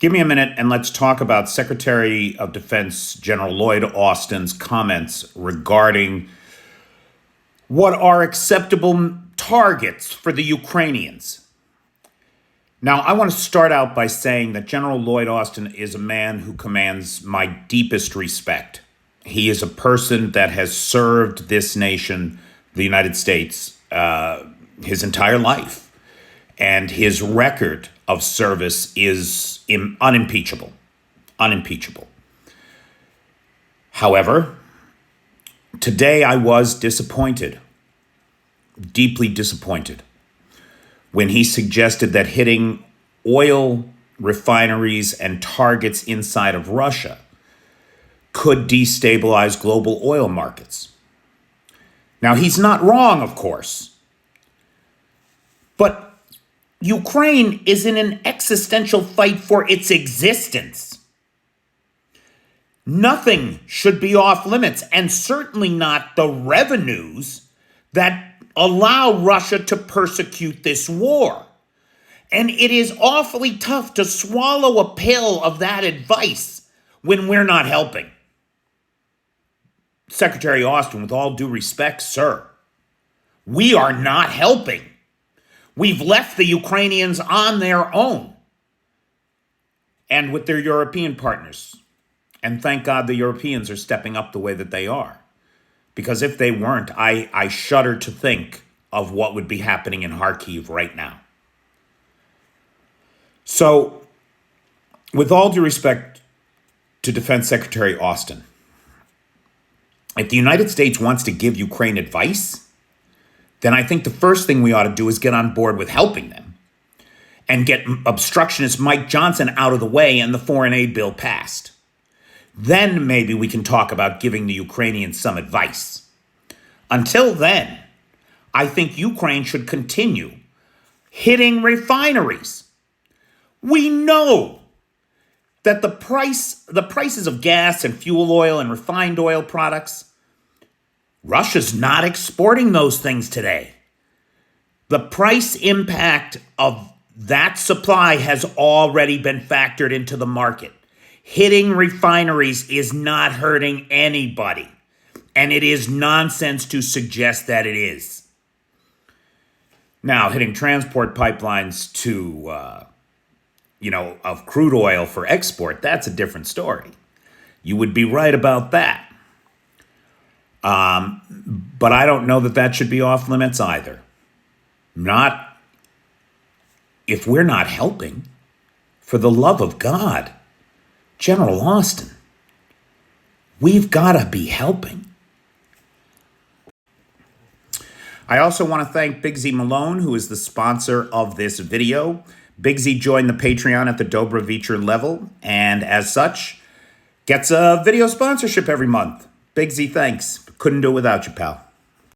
Give me a minute and let's talk about Secretary of Defense General Lloyd Austin's comments regarding what are acceptable targets for the Ukrainians. Now, I want to start out by saying that General Lloyd Austin is a man who commands my deepest respect. He is a person that has served this nation, the United States, his entire life. And his record of service is unimpeachable. Unimpeachable. However, today I was disappointed, deeply disappointed, when he suggested that hitting oil refineries and targets inside of Russia could destabilize global oil markets. Now, he's not wrong, of course, but Ukraine is in an existential fight for its existence. Nothing should be off limits, and certainly not the revenues that allow Russia to persecute this war. And it is awfully tough to swallow a pill of that advice when we're not helping. Secretary Austin, with all due respect, sir, we are not helping. We've left the Ukrainians on their own and with their European partners. And thank God the Europeans are stepping up the way that they are. Because if they weren't, I shudder to think of what would be happening in Kharkiv right now. So, with all due respect to Defense Secretary Austin, if the United States wants to give Ukraine advice, then I think the first thing we ought to do is get on board with helping them and get obstructionist Mike Johnson out of the way and the foreign aid bill passed. Then maybe we can talk about giving the Ukrainians some advice. Until then, I think Ukraine should continue hitting refineries. We know that the prices of gas and fuel oil and refined oil products, Russia's not exporting those things today. The price impact of that supply has already been factored into the market. Hitting refineries is not hurting anybody, and it is nonsense to suggest that it is. Now, hitting transport pipelines to, of crude oil for export, that's a different story. You would be right about that. But I don't know that that should be off limits either. Not if we're not helping. For the love of God, General Austin, we've got to be helping. I also want to thank Big Z Malone, who is the sponsor of this video. Big Z joined the Patreon at the Dobrovicher level, and as such, gets a video sponsorship every month. Big Z, thanks. Couldn't do it without you, pal.